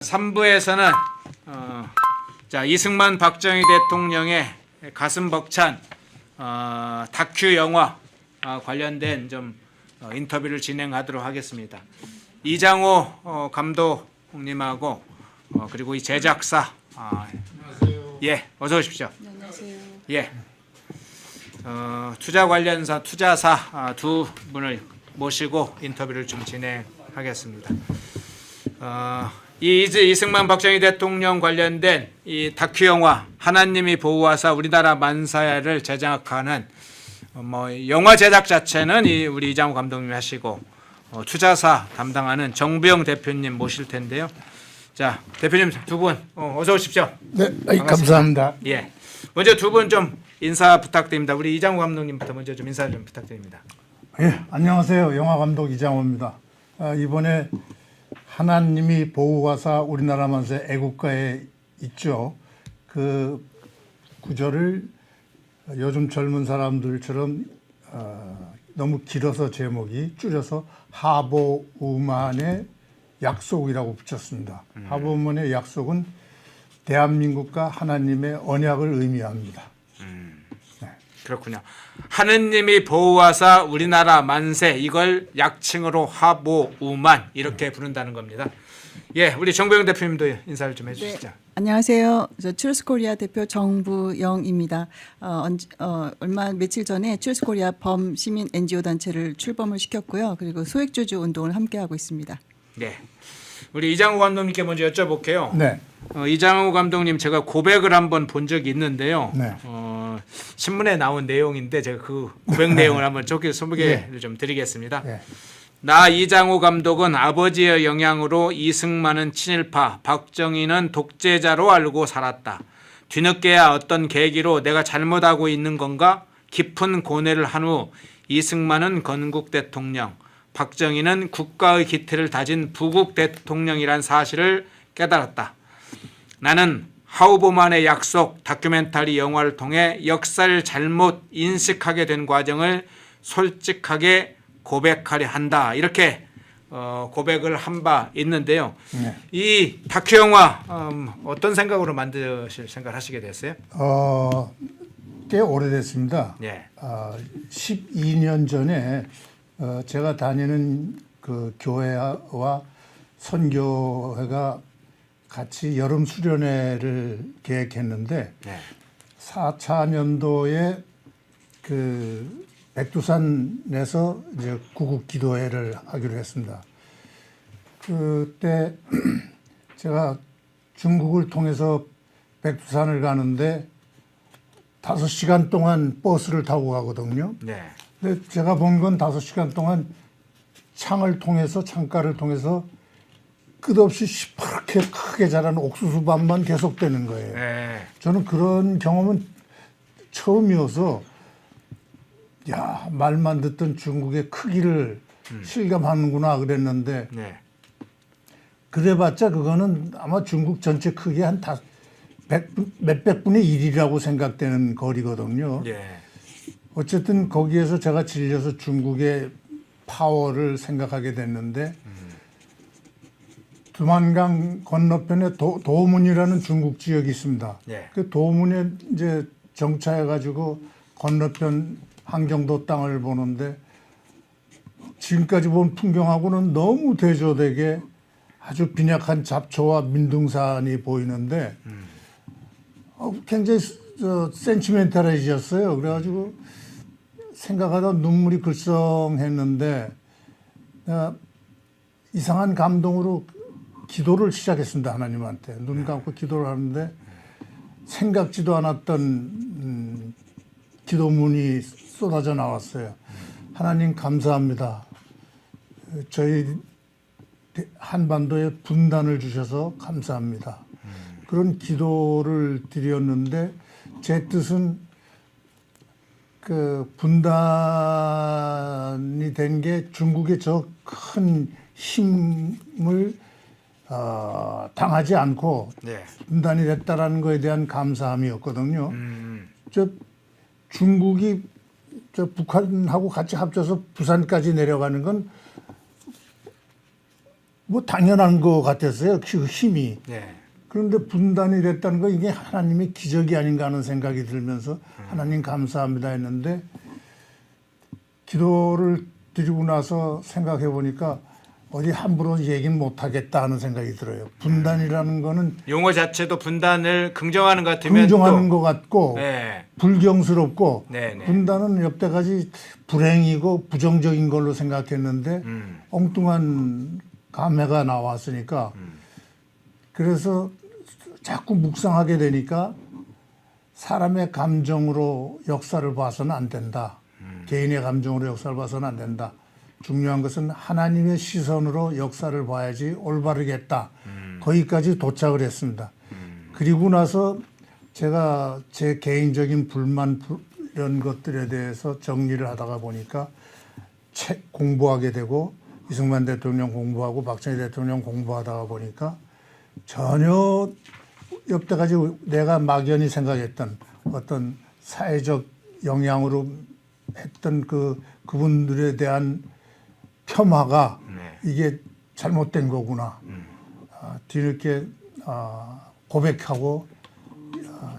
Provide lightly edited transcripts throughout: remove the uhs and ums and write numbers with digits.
3부에서는 자 이승만 박정희 대통령의 가슴 벅찬 다큐 영화 관련된 좀 인터뷰를 진행하도록 하겠습니다. 이장호 감독님하고 그리고 이 제작사 안녕하세요. 예 어서 오십시오. 네, 안녕하세요. 예 투자 관련사 투자사 두 분을 모시고 인터뷰를 좀 진행하겠습니다. 이 이승만 박정희 대통령 관련된 이 다큐 영화 하나님이 보호하사 우리나라 만사를 제작하는 영화 제작 자체는 우리 이장호 감독님이 하시고 투자사 담당하는 정부영 대표님 모실 텐데요. 자 대표님 두 분 어서 오십시오. 네, 감사합니다. 예, 먼저 두 분 좀 인사 부탁드립니다. 우리 이장호 감독님부터 먼저 좀 인사 좀 부탁드립니다. 예, 안녕하세요. 영화 감독 이장호입니다. 이번에 하나님이 보호하사 우리나라 만세 애국가에 있죠. 그 구절을 요즘 젊은 사람들처럼 너무 길어서 제목이 줄여서 하보우만의 약속이라고 붙였습니다. 하보우만의 약속은 대한민국과 하나님의 언약을 의미합니다. 그렇군요. 하느님이 보호하사 우리나라 만세 이걸 약칭으로 하보우만 이렇게 부른다는 겁니다. 예, 우리 정부영 대표님도 인사를 좀 해주시죠. 네, 안녕하세요. 저 트루스코리아 대표 정부영입니다. 며칠 전에 트루스코리아 범시민 NGO 단체를 출범을 시켰고요. 그리고 소액주주 운동을 함께 하고 있습니다. 네, 우리 이장호 감독님께 먼저 여쭤볼게요. 네. 이장호 감독님 제가 고백을 한번 본 적이 있는데요. 네. 신문에 나온 내용인데 제가 그 고백 내용을 한번 조금 소개를 좀 드리겠습니다. 네. 나 이장호 감독은 아버지의 영향으로 이승만은 친일파, 박정희는 독재자로 알고 살았다. 뒤늦게야 어떤 계기로 내가 잘못하고 있는 건가 깊은 고뇌를 한 후 이승만은 건국 대통령, 박정희는 국가의 기틀을 다진 부국 대통령이란 사실을 깨달았다. 나는 하우보만의 약속 다큐멘터리 영화를 통해 역사를 잘못 인식하게 된 과정을 솔직하게 고백하려 한다. 이렇게 고백을 한 바 있는데요. 네. 이 다큐 영화 어떤 생각으로 만드실 생각을 하시게 됐어요? 꽤 오래됐습니다. 예. 12년 전에 제가 다니는 그 교회와 선교회가 같이 여름 수련회를 계획했는데 네. 4차년도에 그 백두산에서 이제 구국 기도회를 하기로 했습니다. 그때 제가 중국을 통해서 백두산을 가는데 5시간 동안 버스를 타고 가거든요. 네. 근데 제가 본 건 5시간 동안 창가를 통해서 끝없이 시퍼렇게 크게 자란 옥수수밭만 계속되는 거예요. 네. 저는 그런 경험은 처음이어서 야, 말만 듣던 중국의 크기를 실감하는구나 그랬는데 네. 그래봤자 그거는 아마 중국 전체 크기의 한 몇백 분의 1이라고 생각되는 거리거든요. 예. 어쨌든 거기에서 제가 질려서 중국의 파워를 생각하게 됐는데 두만강 건너편에 도문이라는 중국 지역이 있습니다. 네. 그 도문에 이제 정차해가지고 건너편 한경도 땅을 보는데 지금까지 본 풍경하고는 너무 대조되게 아주 빈약한 잡초와 민둥산이 보이는데 굉장히 센티멘탈해졌어요. 그래가지고 생각하다 눈물이 글썽했는데 이상한 감동으로 기도를 시작했습니다. 하나님한테 눈 감고 기도를 하는데 생각지도 않았던 기도문이 쏟아져 나왔어요. 하나님 감사합니다. 저희 한반도에 분단을 주셔서 감사합니다. 그런 기도를 드렸는데 제 뜻은 그 분단이 된 게 중국의 저 큰 힘을 당하지 않고 네. 분단이 됐다라는 거에 대한 감사함이었거든요. 저 중국이 저 북한하고 같이 합쳐서 부산까지 내려가는 건 뭐 당연한 것 같았어요. 그 힘이. 네. 그런데 분단이 됐다는 거 이게 하나님의 기적이 아닌가 하는 생각이 들면서 하나님 감사합니다 했는데 기도를 드리고 나서 생각해 보니까 어디 함부로 얘기는 못하겠다 하는 생각이 들어요. 분단이라는 거는 용어 자체도 분단을 긍정하는 것 같으면 긍정하는 또, 것 같고 네. 불경스럽고 네, 네. 분단은 여태까지 불행이고 부정적인 걸로 생각했는데 엉뚱한 감회가 나왔으니까 그래서 자꾸 묵상하게 되니까 사람의 감정으로 역사를 봐서는 안 된다. 개인의 감정으로 역사를 봐서는 안 된다. 중요한 것은 하나님의 시선으로 역사를 봐야지 올바르겠다. 거기까지 도착을 했습니다. 그리고 나서 제가 제 개인적인 불만 이런 것들에 대해서 정리를 하다가 보니까 책 공부하게 되고 이승만 대통령 공부하고 박정희 대통령 공부하다가 보니까 전혀 여태까지 내가 막연히 생각했던 어떤 사회적 영향으로 했던 그분들에 대한 폄하가 이게 잘못된 거구나. 뒤늦게 고백하고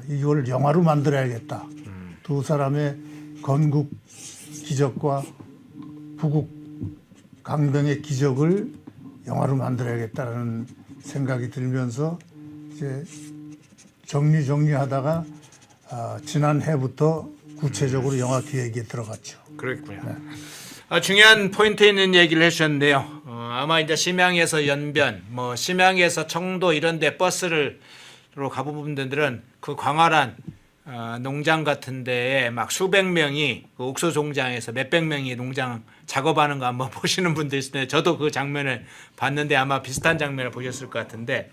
이걸 영화로 만들어야겠다. 두 사람의 건국 기적과 부국 강병의 기적을 영화로 만들어야겠다는 생각이 들면서 이제 정리하다가 지난 해부터 구체적으로 영화 기획에 들어갔죠. 그렇군요. 중요한 포인트 있는 얘기를 해주셨는데요. 아마 이제 심양에서 연변, 뭐 심양에서 청도 이런데 버스로 가본 분들은 그 광활한 농장 같은 데에 막 수백 명이 그 옥수수 농장에서 몇백 명이 농장 작업하는 거 한번 보시는 분들 있을 텐데 저도 그 장면을 봤는데 아마 비슷한 장면을 보셨을 것 같은데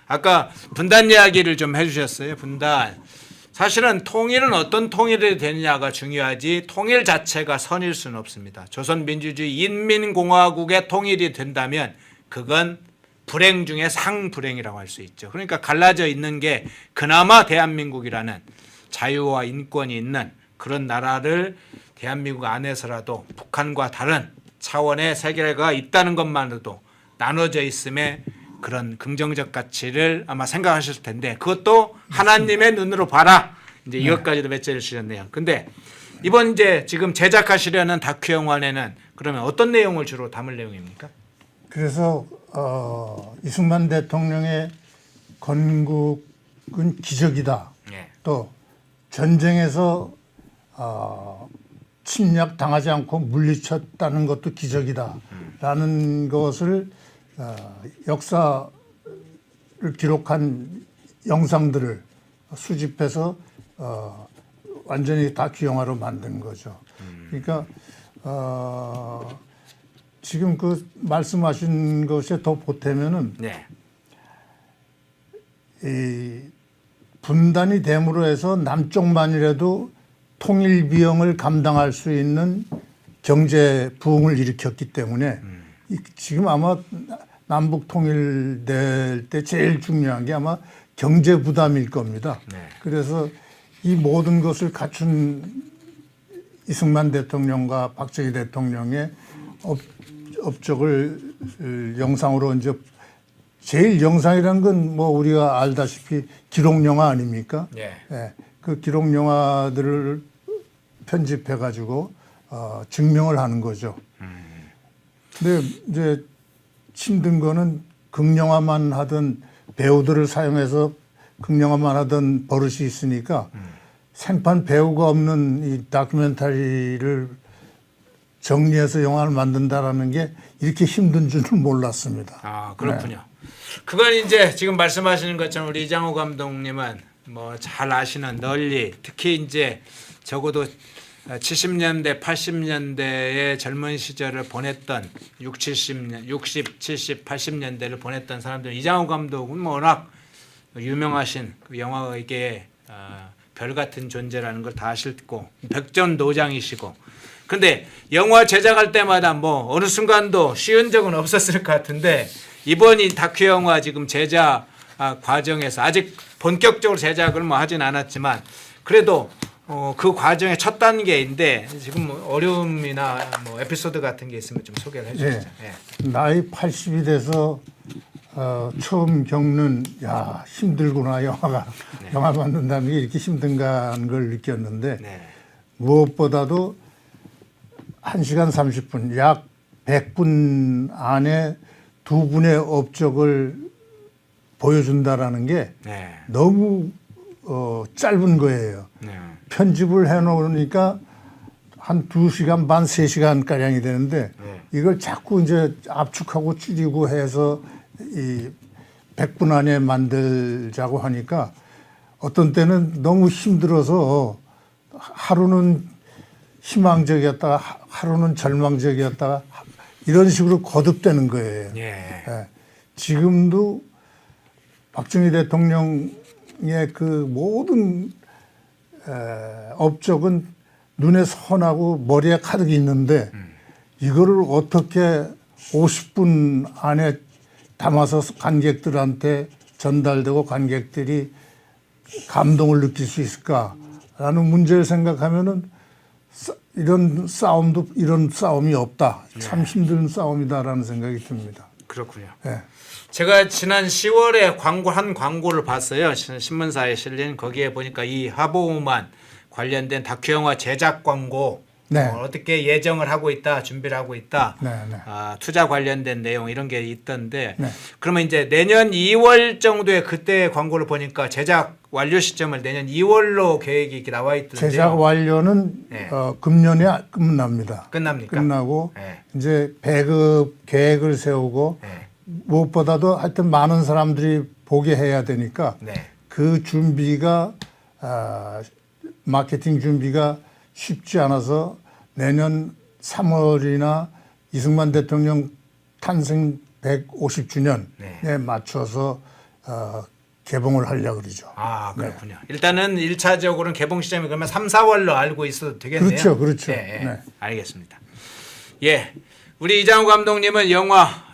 아까 분단 이야기를 좀 해주셨어요. 분단. 사실은 통일은 어떤 통일이 되느냐가 중요하지 통일 자체가 선일 수는 없습니다. 조선민주주의 인민공화국의 통일이 된다면 그건 불행 중에 상불행이라고 할 수 있죠. 그러니까 갈라져 있는 게 그나마 대한민국이라는 자유와 인권이 있는 그런 나라를 대한민국 안에서라도 북한과 다른 차원의 세계가 있다는 것만으로도 나눠져 있음에 그런 긍정적 가치를 아마 생각하셨을 텐데 그것도 하나님의 눈으로 봐라. 이제 이것까지도 메시지를 주셨네요. 근데 이번 이제 지금 제작하시려는 다큐 영화에는 그러면 어떤 내용을 주로 담을 내용입니까? 그래서 이승만 대통령의 건국은 기적이다. 예. 또 전쟁에서 침략 당하지 않고 물리쳤다는 것도 기적이다라는 것을 역사를 기록한 영상들을 수집해서 완전히 다큐 영화로 만든 거죠. 그러니까 지금 그 말씀하신 것에 더 보태면은 네. 이 분단이 됨으로 해서 남쪽만이라도 통일 비용을 감당할 수 있는 경제 부흥을 일으켰기 때문에 지금 아마 남북 통일될 때 제일 중요한 게 아마 경제 부담일 겁니다. 네. 그래서 이 모든 것을 갖춘 이승만 대통령과 박정희 대통령의 업적을 영상으로 이제 제일 영상이라는 건 뭐 우리가 알다시피 기록 영화 아닙니까? 예. 예, 그 기록 영화들을 편집해 가지고 증명을 하는 거죠. 근데 이제 힘든 거는 극영화만 하던 배우들을 사용해서 극영화만 하던 버릇이 있으니까 생판 배우가 없는 이 다큐멘터리를 정리해서 영화를 만든다라는 게 이렇게 힘든 줄은 몰랐습니다. 아, 그렇군요. 그건 이제 지금 말씀하시는 것처럼 우리 이장호 감독님은 뭐 잘 아시는 널리 특히 이제 적어도 70년대, 80년대의 젊은 시절을 보냈던 60, 70, 80년대를 보냈던 사람들 이장호 감독은 뭐 워낙 유명하신 그 영화계의 별 같은 존재라는 걸 다 아시고 백전노장이시고 근데 영화 제작할 때마다 뭐 어느 순간도 쉬운 적은 없었을 것 같은데 이번 이 다큐 영화 지금 제작 과정에서 아직 본격적으로 제작을 뭐 하진 않았지만 그래도 그 과정의 첫 단계인데 지금 뭐 어려움이나 뭐 에피소드 같은 게 있으면 좀 소개를 해주시죠. 예. 나이 80이 돼서 처음 겪는 힘들구나 영화가 영화 만든다는 게 이렇게 힘든가 하는 걸 느꼈는데 네. 무엇보다도 1시간 30분 약 100분 안에 두 분의 업적을 보여준다라는 게 네. 너무 짧은 거예요. 네. 편집을 해놓으니까 한 2시간 반, 3시간 가량이 되는데 네. 이걸 자꾸 이제 압축하고 줄이고 해서 이 100분 안에 만들자고 하니까 어떤 때는 너무 힘들어서 하루는 희망적이었다가 하루는 절망적이었다가 이런 식으로 거듭되는 거예요. 예. 예. 지금도 박정희 대통령의 그 모든 업적은 눈에 선하고 머리에 가득 있는데 이거를 어떻게 50분 안에 담아서 관객들한테 전달되고 관객들이 감동을 느낄 수 있을까라는 문제를 생각하면은 이런 싸움이 없다. 참 힘든 싸움이다라는 생각이 듭니다. 그렇군요. 예. 제가 지난 10월에 한 광고를 봤어요. 신문사에 실린 거기에 보니까 이 하보우만 관련된 다큐 영화 제작 광고 네. 어떻게 예정을 하고 있다, 준비를 하고 있다. 네, 네. 투자 관련된 내용 이런 게 있던데 네. 그러면 이제 내년 2월 정도에 그때 광고를 보니까 제작 완료 시점을 내년 2월로 계획이 이렇게 나와 있던데요. 제작 완료는 네. 금년에 끝납니다. 끝납니까? 끝나고 네. 이제 배급 계획을 세우고 네. 무엇보다도 하여튼 많은 사람들이 보게 해야 되니까 네. 그 준비가 마케팅 준비가 쉽지 않아서 내년 3월이나 이승만 대통령 탄생 150주년에 네. 맞춰서 개봉을 하려고 그러죠. 그렇군요. 일단은 1차적으로는 개봉 시점이 그러면 3, 4월로 알고 있어도 되겠네요. 그렇죠. 네. 네. 알겠습니다. 예. 우리 이장우 감독님은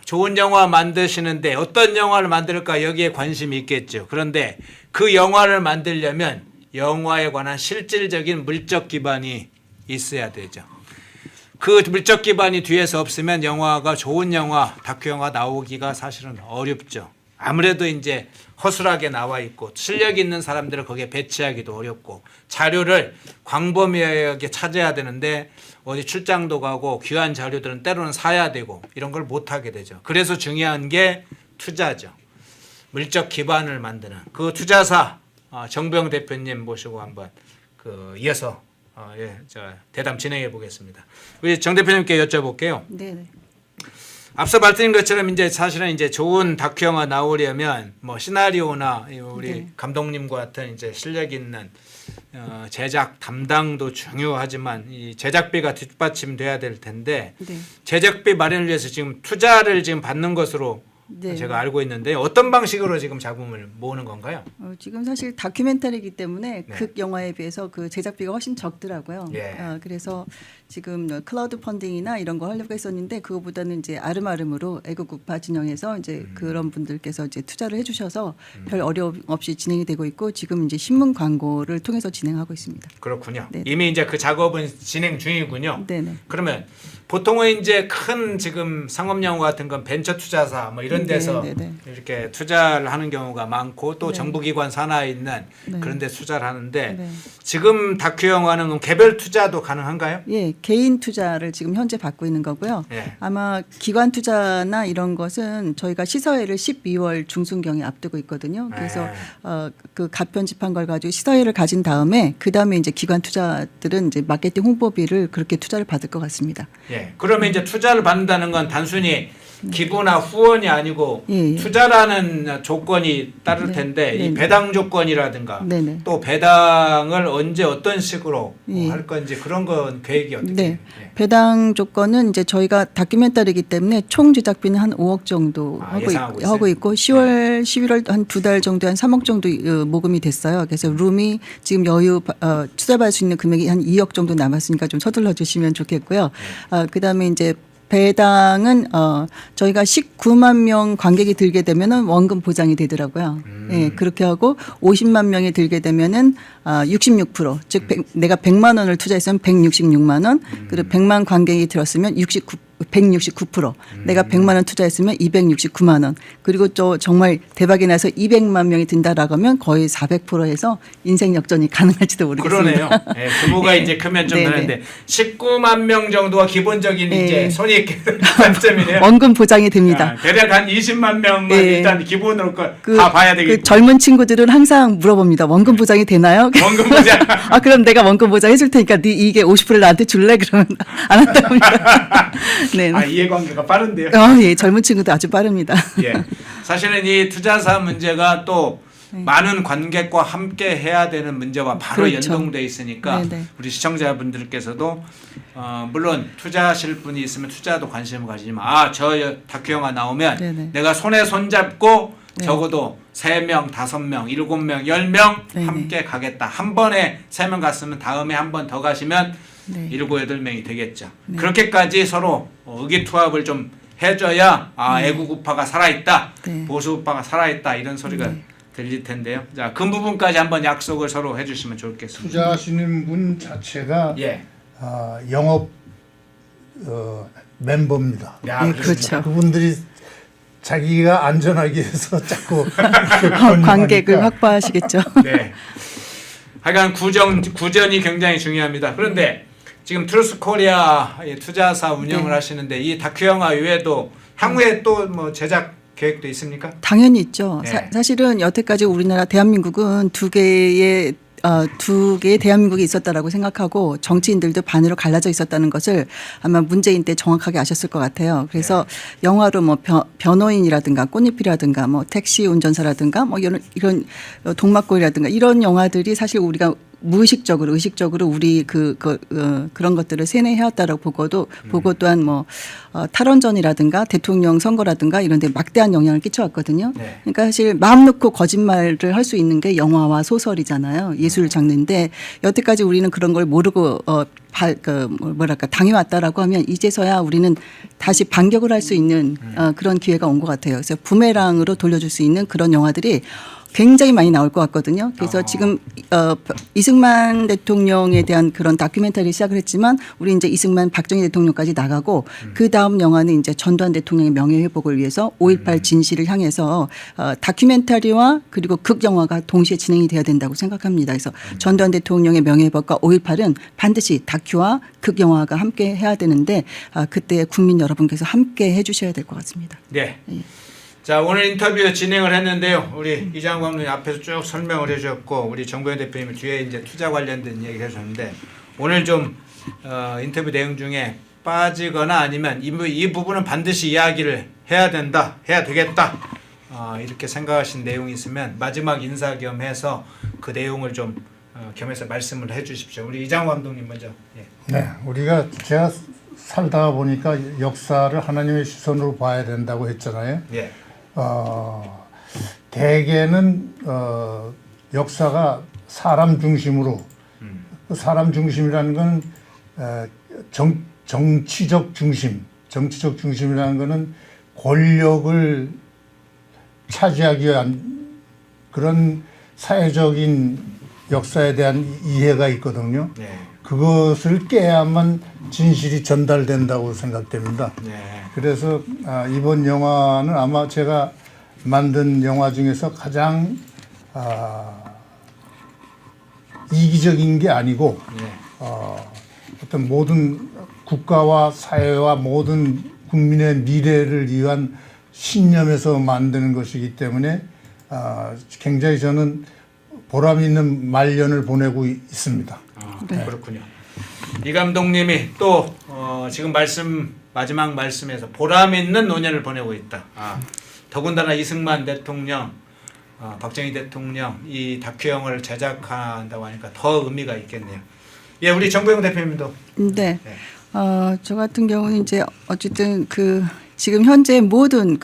좋은 영화 만드시는데 어떤 영화를 만들까 여기에 관심이 있겠죠. 그런데 그 영화를 만들려면 영화에 관한 실질적인 물적 기반이 있어야 되죠. 그 물적 기반이 뒤에서 없으면 영화가 좋은 영화, 다큐 영화 나오기가 사실은 어렵죠. 아무래도 이제 허술하게 나와 있고 실력 있는 사람들을 거기에 배치하기도 어렵고 자료를 광범위하게 찾아야 되는데 어디 출장도 가고 귀한 자료들은 때로는 사야 되고 이런 걸 못 하게 되죠. 그래서 중요한 게 투자죠. 물적 기반을 만드는 그 투자사 정병 대표님 모시고 한번 이어서 대담 진행해 보겠습니다. 우리 정 대표님께 여쭤볼게요. 네. 앞서 말씀드린 것처럼 이제 사실은 이제 좋은 다큐 영화 나오려면 뭐 시나리오나 우리 네. 감독님과 같은 이제 실력 있는 제작 담당도 중요하지만 이 제작비가 뒷받침돼야 될 텐데 네. 제작비 마련을 위해서 지금 투자를 지금 받는 것으로 네. 제가 알고 있는데 어떤 방식으로 지금 자금을 모으는 건가요? 지금 사실 다큐멘터리이기 때문에 네. 극 영화에 비해서 그 제작비가 훨씬 적더라고요. 예. 그래서 지금 클라우드 펀딩이나 이런 거 하려고 했었는데 그거보다는 이제 아름아름으로 애국우파 진영에서 이제 그런 분들께서 이제 투자를 해주셔서 별 어려움 없이 진행이 되고 있고 지금 이제 신문 광고를 통해서 진행하고 있습니다. 그렇군요. 네. 이미 이제 그 작업은 진행 중이군요. 네네. 그러면 보통은 이제 큰 지금 상업영화 같은 건 벤처 투자사 뭐 이런 데서 네네네. 이렇게 투자를 하는 경우가 많고 또 네. 정부기관 산하에 있는 네. 그런 데 투자를 하는데 네. 지금 다큐 영화는 개별 투자도 가능한가요? 예, 개인 투자를 지금 현재 받고 있는 거고요. 예. 아마 기관 투자나 이런 것은 저희가 시사회를 12월 중순경에 앞두고 있거든요. 그래서 네. 그 가편집한 걸 가지고 시사회를 가진 다음에 그 다음에 이제 기관 투자들은 이제 마케팅 홍보비를 그렇게 투자를 받을 것 같습니다. 예. 그러면 이제 투자를 받는다는 건 단순히 기부나 후원이 아니고 예, 예. 투자라는 조건이 따를 네. 텐데 이 네네. 배당 조건이라든가 네네. 또 배당을 언제 어떤 식으로 예. 할 건지 그런 건 계획이 어떻게 네. 돼요? 예. 배당 조건은 이제 저희가 다큐멘터리이기 때문에 총 제작비는 한 5억 정도 예상하고 있어요? 하고 있고 10월, 11월 한 2달 정도 한 3억 정도 모금이 됐어요. 그래서 룸이 지금 투자받을 수 있는 금액이 한 2억 정도 남았으니까 좀 서둘러 주시면 좋겠고요. 그다음에 이제 배당은 저희가 19만 명 관객이 들게 되면은 원금 보장이 되더라고요. 예, 그렇게 하고 50만 명이 들게 되면은 66%, 즉 내가 100만 원을 투자했으면 166만 원, 그리고 100만 관객이 들었으면 169%, 내가 100만 원 투자했으면 269만 원, 그리고 또 정말 대박이 나서 200만 명이 든다라고 하면 거의 400%에서 인생 역전이 가능할지도 모르겠습니다. 그러네요. 네, 규모가 네. 이제 크면 좀 네, 되는데 19만 명 정도가 기본적인 네. 이제 손익 관점이네요. 원금 보장이 됩니다. 대략 한 20만 명만 네. 일단 기본으로 다 봐야 되겠고. 그 젊은 친구들은 항상 물어봅니다. 원금 보장이 되나요? 원금 보장. 아, 그럼 내가 원금 보장 해줄 테니까 네 이게 50%를 나한테 줄래? 그러면 안 한답니다. 네. 아, 이해관계가 빠른데요. 예, 젊은 친구도 아주 빠릅니다. 예. 사실은 이 투자사 문제가 또 네. 많은 관객과 함께 해야 되는 문제와 바로 그렇죠. 연동돼 있으니까 네네. 우리 시청자분들께서도 물론 투자하실 분이 있으면 투자도 관심을 가지지만 저 다큐 영화 나오면 네네. 내가 손에 손 잡고 네. 적어도 3명, 5명, 7명, 10명 네네. 함께 가겠다. 한 번에 3명 갔으면 다음에 한 번 더 가시면 네. 7, 8명이 되겠죠. 네. 그렇게까지 서로 의기투합을 좀 해줘야 애국 우파가 살아있다, 네. 보수 우파가 살아있다 이런 소리가 네. 들릴 텐데요. 자, 그 부분까지 한번 약속을 서로 해주시면 좋겠습니다. 투자하시는 분 자체가 예. 영업 멤버입니다. 야, 네, 그렇습니까? 그렇죠. 그분들이 자기가 안전하기 위해서 자꾸 관객을 확보하시겠죠. 네. 하여간 구전이 굉장히 중요합니다. 그런데 지금 트루스 코리아의 투자사 운영을 네. 하시는데 이 다큐 영화 외에도 향후에 또 뭐 제작 계획도 있습니까? 당연히 있죠. 네. 사실은 여태까지 우리나라 대한민국은 두 개의 대한민국이 있었다라고 생각하고 정치인들도 반으로 갈라져 있었다는 것을 아마 문재인 때 정확하게 아셨을 것 같아요. 그래서 영화로 뭐 변호인이라든가 꽃잎이라든가 뭐 택시 운전사라든가 뭐 이런 동막골이라든가 이런 영화들이 사실 우리가 무의식적으로 의식적으로 우리 그런 것들을 세뇌해왔다라고 보고 또한 뭐 탈원전이라든가 대통령 선거라든가 이런 데 막대한 영향을 끼쳐왔거든요. 네. 그러니까 사실 마음 놓고 거짓말을 할 수 있는 게 영화와 소설이잖아요. 예술 장르인데 여태까지 우리는 그런 걸 모르고 당해왔다라고 하면 이제서야 우리는 다시 반격을 할 수 있는 그런 기회가 온 것 같아요. 그래서 부메랑으로 돌려줄 수 있는 그런 영화들이 굉장히 많이 나올 것 같거든요. 그래서 지금 이승만 대통령에 대한 그런 다큐멘터리 시작을 했지만 우리 이제 이승만 박정희 대통령까지 나가고 그 다음 영화는 이제 전두환 대통령의 명예회복을 위해서 5.18 진실을 향해서 다큐멘터리와 그리고 극 영화가 동시에 진행이 돼야 된다고 생각합니다. 그래서 전두환 대통령의 명예회복과 5.18은 반드시 다큐와 극 영화가 함께 해야 되는데 그때 국민 여러분께서 함께 해주셔야 될 것 같습니다. 네. 자, 오늘 인터뷰 진행을 했는데요. 우리 이장우 감독님 앞에서 쭉 설명을 해주셨고 우리 정보현 대표님이 뒤에 이제 투자 관련된 얘기를 해주셨는데 오늘 좀 인터뷰 내용 중에 빠지거나 아니면 이 부분은 반드시 이야기를 해야 된다, 해야 되겠다 이렇게 생각하신 내용이 있으면 마지막 인사 겸해서 그 내용을 좀 겸해서 말씀을 해주십시오. 우리 이장우 감독님 먼저. 예. 네, 제가 살다가 보니까 역사를 하나님의 시선으로 봐야 된다고 했잖아요. 예. 대개는 역사가 사람 중심으로 그 사람 중심이라는 건 정치적 중심이라는 거는 권력을 차지하기 위한 그런 사회적인 역사에 대한 이해가 있거든요. 네. 그것을 깨야만 진실이 전달된다고 생각됩니다. 네. 그래서 이번 영화는 아마 제가 만든 영화 중에서 가장 이기적인 게 아니고 네. 어떤 모든 국가와 사회와 모든 국민의 미래를 위한 신념에서 만드는 것이기 때문에 굉장히 저는 보람 있는 말년을 보내고 있습니다. 네. 그렇군요. 이 감독님이 또 지금 마지막 말씀에서 보람 있는 노년을 보내고 있다. 더군다나 이승만 대통령, 박정희 대통령 이 다큐 영화를 제작한다고 하니까 더 의미가 있겠네요. 예, 우리 정보영 대표님도. 네. 저 같은 경우는 이제 어쨌든 지금 현재 모든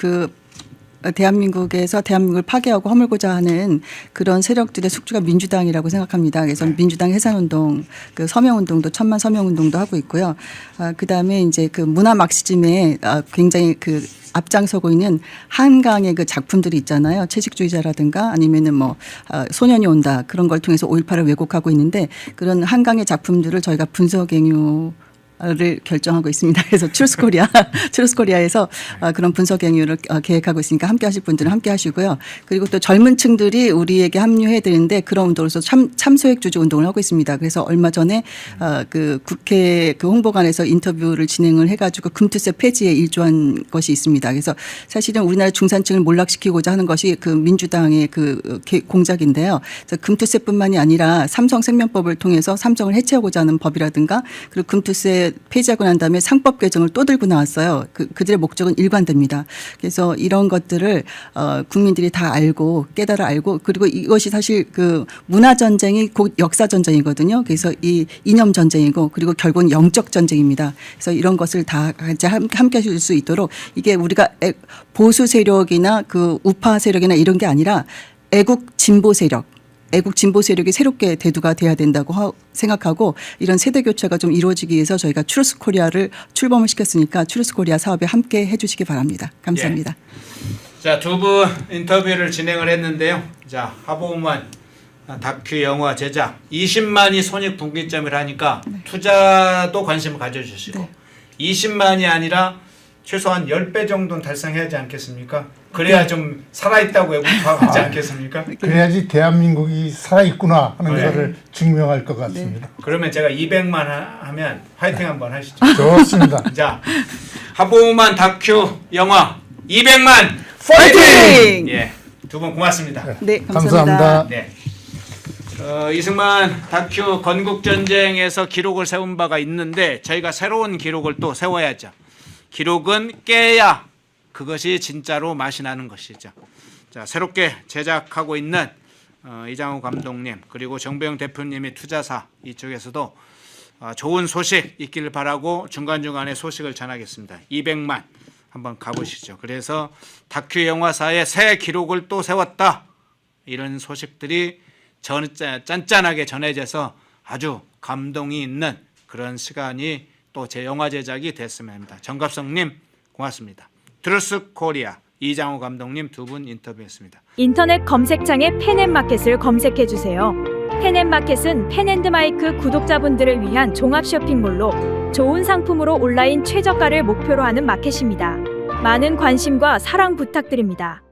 대한민국에서 대한민국을 파괴하고 허물고자 하는 그런 세력들의 숙주가 민주당이라고 생각합니다. 그래서 민주당 해산운동, 그 서명운동도 천만 서명운동도 하고 있고요. 그다음에 이제 그 문화 막시즘에 굉장히 그 앞장서고 있는 한강의 그 작품들이 있잖아요. 채식주의자라든가 아니면은 뭐 소년이 온다 그런 걸 통해서 5.18을 왜곡하고 있는데 그런 한강의 작품들을 저희가 분석행위를 결정하고 있습니다. 그래서 트루스코리아에서 그런 분석행위를 계획하고 있으니까 함께하실 분들은 함께하시고요. 그리고 또 젊은 층들이 우리에게 합류해야 되는데 그런 운동으로서 참소액주주 운동을 하고 있습니다. 그래서 얼마 전에 그 국회 그 홍보관에서 인터뷰를 진행을 해가지고 금투세 폐지에 일조한 것이 있습니다. 그래서 사실은 우리나라 중산층을 몰락시키고자 하는 것이 그 민주당의 그 공작인데요. 그래서 금투세뿐만이 아니라 삼성생명법을 통해서 삼성을 해체하고자 하는 법이라든가 그리고 금투세 폐지하고 난 다음에 상법 개정을 또 들고 나왔어요. 그들의 목적은 일관됩니다. 그래서 이런 것들을 국민들이 다 알고 깨달아 알고 그리고 이것이 사실 그 문화 전쟁이 곧 역사 전쟁이거든요. 그래서 이 이념 전쟁이고 그리고 결국은 영적 전쟁입니다. 그래서 이런 것을 다 같이 함께 하실 수 있도록 이게 우리가 보수 세력이나 그 우파 세력이나 이런 게 아니라 애국 진보 세력 애국 진보 세력이 새롭게 대두가 돼야 된다고 생각하고 이런 세대 교체가 좀 이루어지기 위해서 저희가 트루스 코리아를 출범을 시켰으니까 트루스 코리아 사업에 함께 해주시기 바랍니다. 감사합니다. 예. 자, 두 분 인터뷰를 진행을 했는데요. 자, 하보우만 다큐 영화 제작 20만이 손익분기점을 하니까 투자도 관심을 가져주시고 네. 20만이 아니라 최소한 10배 정도는 달성해야 하지 않겠습니까? 그래야 좀 살아있다고 외국화하지 않겠습니까? 그래야지 대한민국이 살아있구나 하는 네. 것을 증명할 것 같습니다. 그러면 제가 200만 하면 화이팅 한번 하시죠. 좋습니다. 자, 하보우만 다큐 영화 200만 파이팅! 예, 두 분 고맙습니다. 네, 감사합니다. 감사합니다. 네. 이승만 다큐 건국전쟁에서 기록을 세운 바가 있는데 저희가 새로운 기록을 또 세워야죠. 기록은 깨야 그것이 진짜로 맛이 나는 것이죠. 자, 새롭게 제작하고 있는 이장우 감독님 그리고 정배영 대표님의 투자사 이쪽에서도 좋은 소식 있기를 바라고 중간중간에 소식을 전하겠습니다. 200만 한번 가보시죠. 그래서 다큐 영화사의 새 기록을 또 세웠다. 이런 소식들이 짠짠하게 전해져서 아주 감동이 있는 그런 시간이 또 제 영화 제작이 됐으면 합니다. 정갑성님 고맙습니다. 트루스 코리아 이장우 감독님 두 분 인터뷰했습니다. 인터넷 검색창에 펜앤마켓을 검색해 주세요. 펜앤마켓은 펜앤드마이크 구독자분들을 위한 종합 쇼핑몰로 좋은 상품으로 온라인 최저가를 목표로 하는 마켓입니다. 많은 관심과 사랑 부탁드립니다.